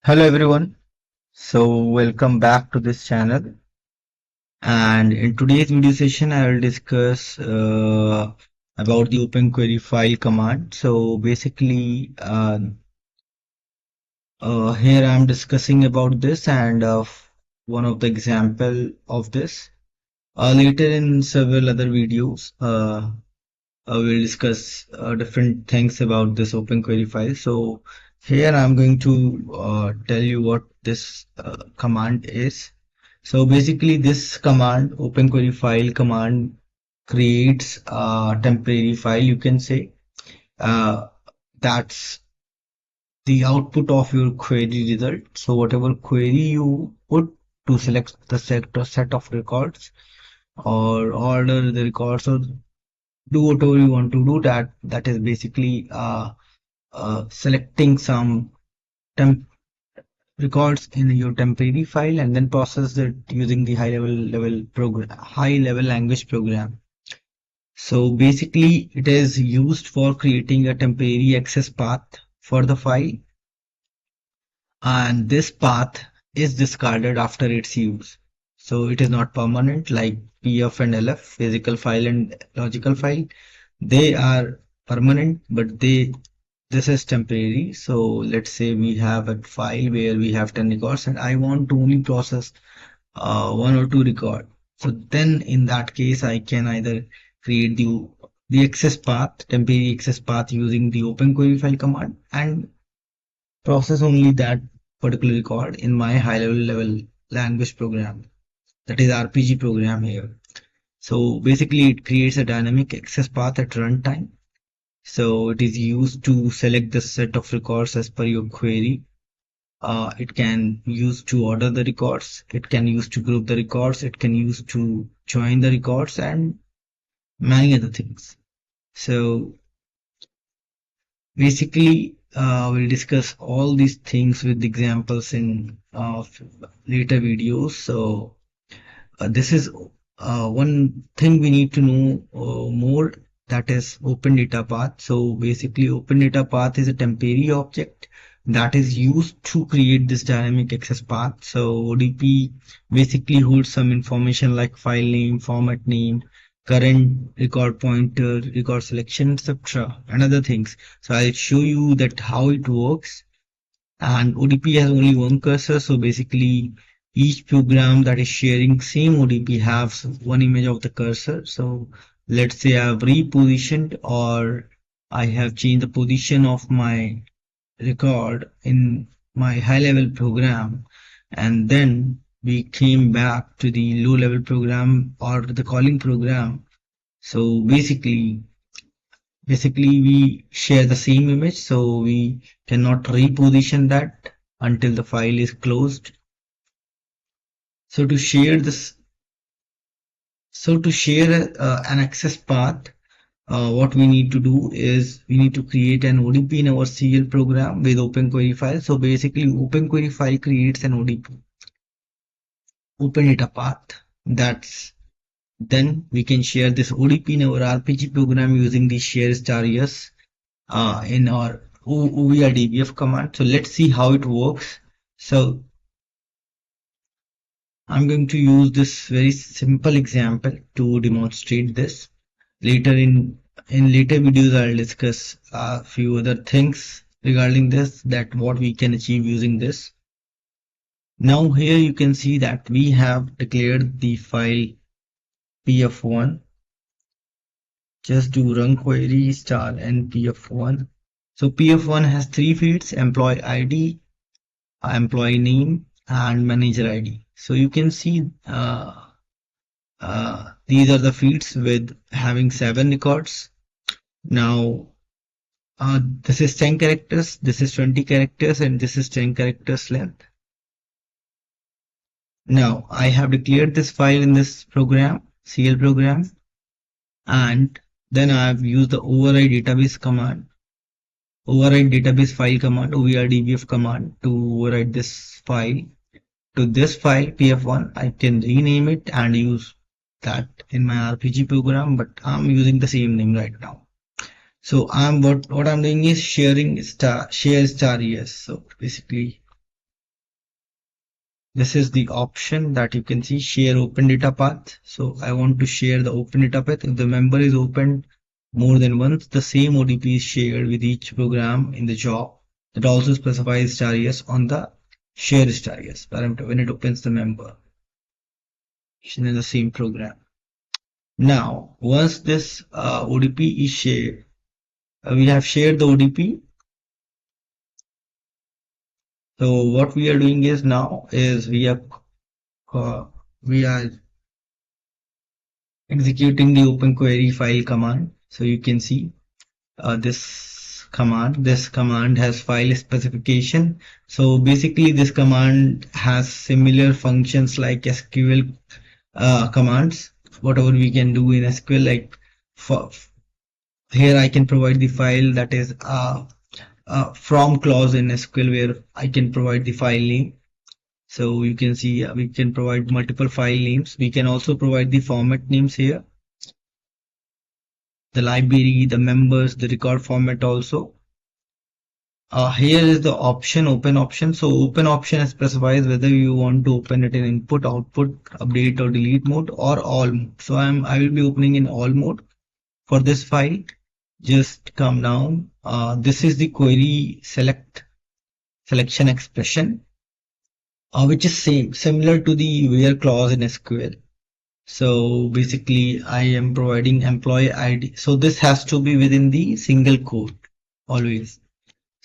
Hello everyone. Welcome back to this channel. And in today's video session, I will discuss about the OpenQuery file command. So basically, here I am discussing about this and one of the example of this. Later in several other videos, we'll discuss different things about this OpenQuery file. So here I'm going to tell you what this command is. So basically this command, OpenQuery file command, creates a temporary file, you can say. Uh, that's the output of your query result. So whatever query you put to select the set of records or order the records or do whatever you want to do, that is basically selecting some temp records in your temporary file and then process it using the high level language program. So basically it is used for creating a temporary access path for the file, and this path is discarded after its use. So it is not permanent like PF and LF, physical file and logical file. They are permanent, but this is temporary. So let's say we have a file where we have 10 records and I want to only process one or two record. So then in that case, I can either create the access path, temporary access path using the OpenQuery file command and process only that particular record in my high level language program, that is RPG program here. So basically it creates a dynamic access path at runtime. So it is used to select the set of records as per your query. It can use to order the records. It can use to group the records. It can use to join the records and many other things. So basically, we'll discuss all these things with examples in later videos. So this is one thing we need to know more, that is open data path. So basically open data path is a temporary object that is used to create this dynamic access path. So ODP basically holds some information like file name, format name, current record pointer, record selection, etc. and other things. So I'll show you that how it works. And ODP has only one cursor, so basically each program that is sharing same ODP has one image of the cursor. So let's say I've repositioned or I have changed the position of my record in my high level program, and then we came back to the low level program or the calling program. So basically we share the same image, so we cannot reposition that until the file is closed. So to share this, so to share an access path, what we need to do is we need to create an ODP in our CL program with OpenQuery file. So basically OpenQuery file creates an ODP, open data path. That's then we can share this ODP in our RPG program using the share star yes in our OVRDBF command. So let's see how it works. So I'm going to use this very simple example to demonstrate this. Later in later videos, I'll discuss a few other things regarding this, that what we can achieve using this. Now here you can see that we have declared the file pf1. Just do run query star and pf1. So pf1 has three fields: employee ID, employee name, and manager ID. So you can see these are the fields with having 7 records. Now this is 10 characters, this is 20 characters, and this is 10 characters length. Now I have declared this file in this program, CL program, and then I have used the override database command, override database file command, OVRDBF command, to override this file to this file pf1. I can rename it and use that in my RPG program, but I'm using the same name right now. So what I'm doing is share star yes. So basically this is the option that you can see, share open data path. So I want to share the open data path. If the member is opened more than once, the same ODP is shared with each program in the job. That also specifies star yes on the share star yes parameter when it opens the member in the same program. Now, once this ODP is shared, we have shared the ODP. So what we are doing is now is uh, we are executing the OpenQuery file command. So you can see this command. This command has file specification. So basically, this command has similar functions like SQL commands. Whatever we can do in SQL, like for here I can provide the file that is from clause in SQL where I can provide the file name. So you can see we can provide multiple file names. We can also provide the format names here, the library, the members, the record format also. Here is the option, open option. So open option specifies whether you want to open it in input, output, update or delete mode or all mode. So I will be opening in all mode for this file. Just come down. This is the query selection expression, which is similar to the where clause in SQL. So basically I am providing employee ID. So this has to be within the single quote always.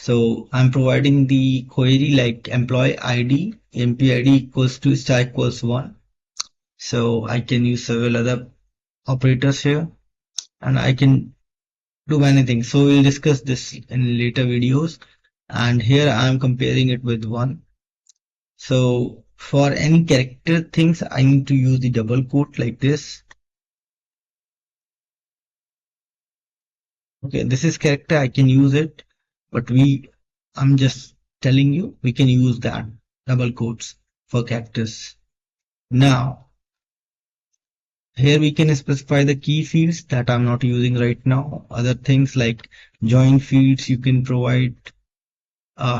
So I'm providing the query like employee ID, employee ID equals to star equals 1. So I can use several other operators here and I can do many things. So we'll discuss this in later videos. And here I'm comparing it with 1. So for any character things, I need to use the double quote like this. Okay, this is character, I can use it, but I'm just telling you, we can use that double quotes for characters. Now, here we can specify the key fields that I'm not using right now. Other things like join fields, you can provide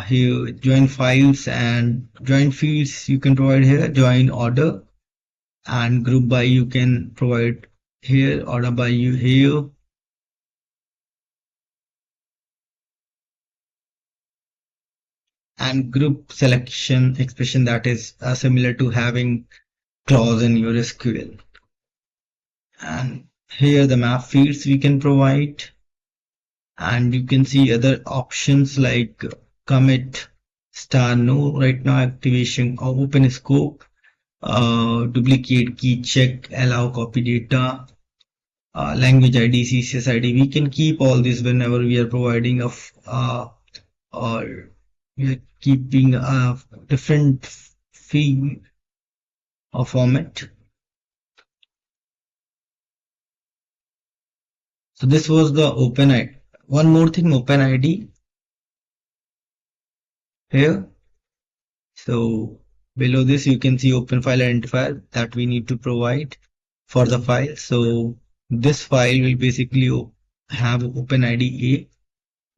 here, join files and join fields, you can provide here, join order and group by you can provide here, order by you here. And group selection expression that is similar to having clause in your SQL. And here the map fields we can provide, and you can see other options like commit, star no right now activation or open scope, duplicate key check, allow copy data, language ID, CSS ID. We can keep all this whenever we are providing or we are keeping a different field or format. So this was the open ID. One more thing, open ID here. So below this you can see open file identifier that we need to provide for the file. So this file will basically have open ID A.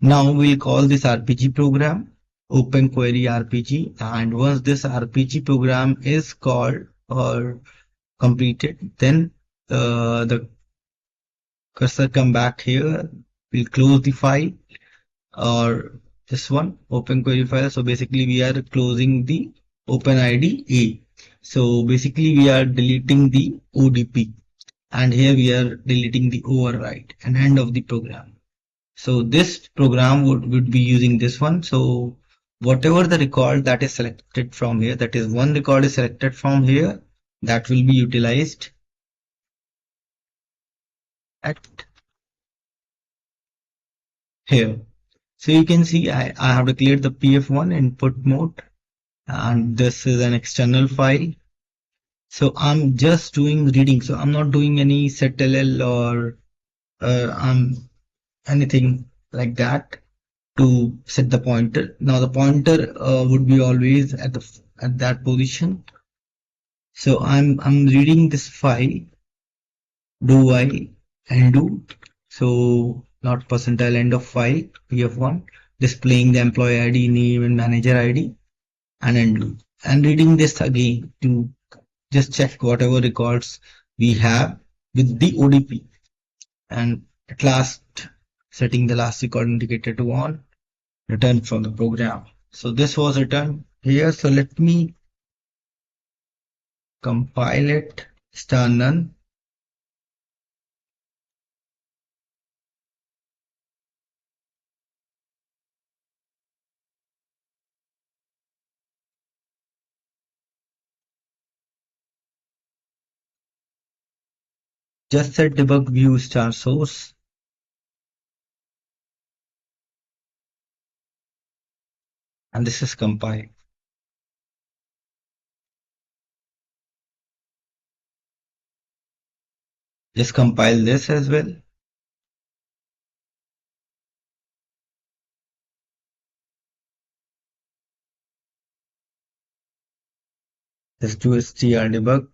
Now we'll call this RPG program open query RPG, and once this RPG program is called or completed, then the cursor come back here, we'll close the file or this one open query file. So basically we are closing the OpenID A. So basically we are deleting the ODP, and here we are deleting the override and end of the program. So this program would be using this one. So whatever the record that is selected from here, that is one record is selected from here, that will be utilized at here. So you can see I have declared the PF1 input mode, and this is an external file. So I'm just doing reading. So I'm not doing any setlL or anything like that to set the pointer. Now the pointer would be always at that position. So I'm reading this file do while and do. So not percentile end of file PF1 displaying the employee ID, name and manager ID and undo. and reading this again to just check whatever records we have with the ODP, and at last setting the last record indicator to on, return from the program. So this was returned here. So let me compile it, star none. Just set debug view star source, and this is compiled. Just compile this as well. Let's do str debug.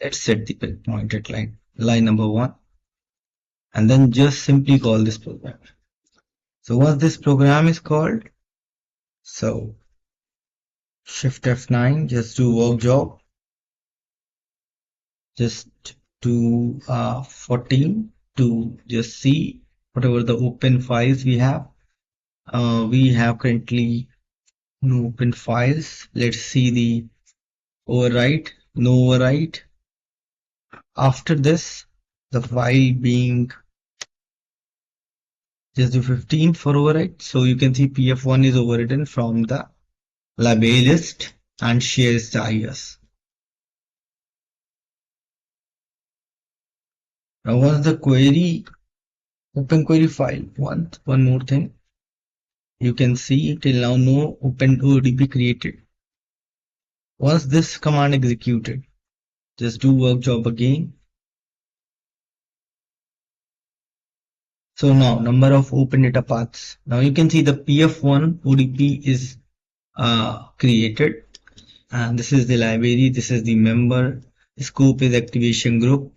Let's set the pointed line number 1, and then just simply call this program. So once this program is called, so shift F9, just do work job, just do 14 to just see whatever the open files we have. We have currently no open files. Let's see the overwrite, no overwrite. After this, the file being just do 15 for overwrite. So you can see PF1 is overwritten from the library list and shares the IS. Now once the query, open query file, one more thing, you can see till now no open ODP created. Once this command executed, just do work job again. So now number of open data paths. Now you can see the PF1 ODP is created, and this is the library, this is the member, scope is activation group.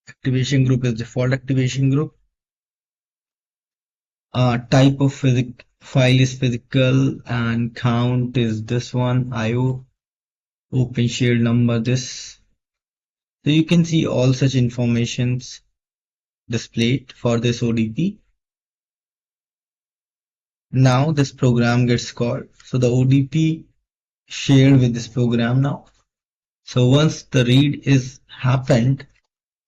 Activation group is default activation group. Type of file is physical, and count is this one, IO, open shared number this. So you can see all such informations displayed for this ODP. Now this program gets called. So the ODP shared with this program now. So once the read is happened,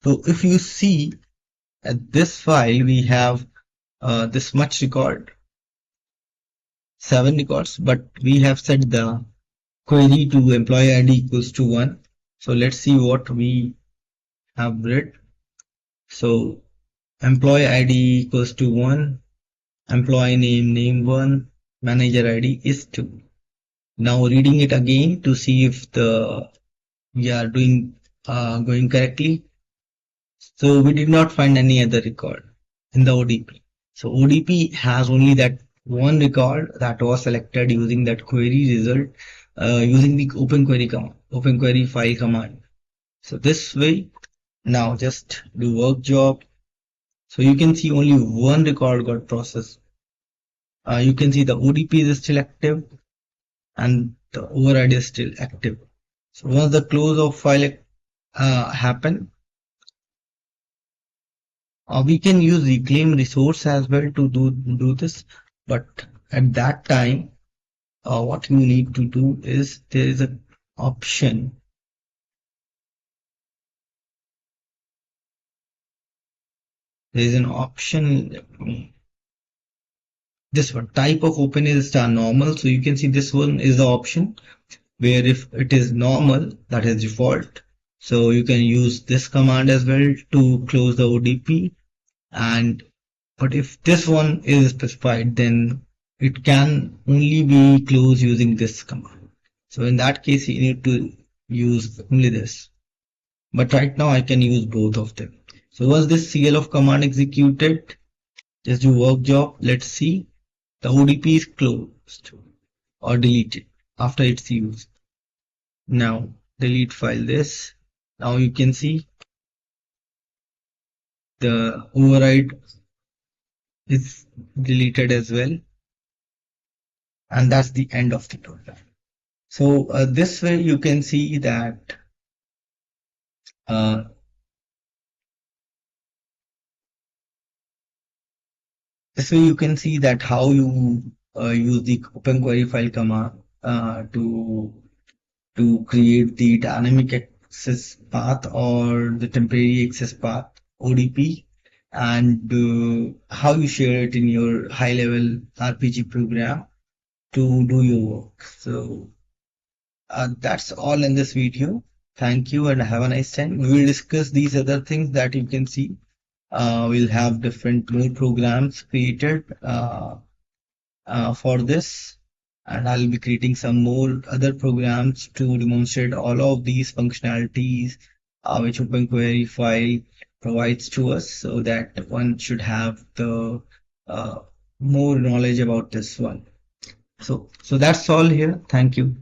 so if you see at this file we have this much record, 7 records, but we have set the query to employee ID equals to 1. So let's see what we have read. So employee ID equals to 1, employee name 1, manager ID is 2. Now reading it again to see if we are doing going correctly. So we did not find any other record in the ODP. So ODP has only that one record that was selected using that query result using the open query command, open query file command. So this way, now just do work job. So you can see only one record got processed. You can see the ODP is still active and the override is still active. So once the close of file happen, we can use reclaim resource as well to do this, but at that time what you need to do is there is an option. There is an option. This one type of open is star normal. So you can see this one is the option where if it is normal, that is default. So you can use this command as well to close the ODP. And but if this one is specified, then it can only be closed using this command. So in that case, you need to use only this. But right now I can use both of them. So once this CLF command executed, Just do work job. Let's see. The ODP is closed or deleted after its use. Now delete file this. Now you can see the override is deleted as well, and that's the end of the program. So this way you can see that uh, how you use the OpenQuery file command to create the dynamic access path or the temporary access path ODP, and how you share it in your high level RPG program to do your work. So that's all in this video. Thank you and have a nice time. We will discuss these other things that you can see. We'll have different more programs created for this, and I'll be creating some more other programs to demonstrate all of these functionalities which OpenQuery file provides to us, so that one should have the uh, more knowledge about this one. So that's all here. Thank you.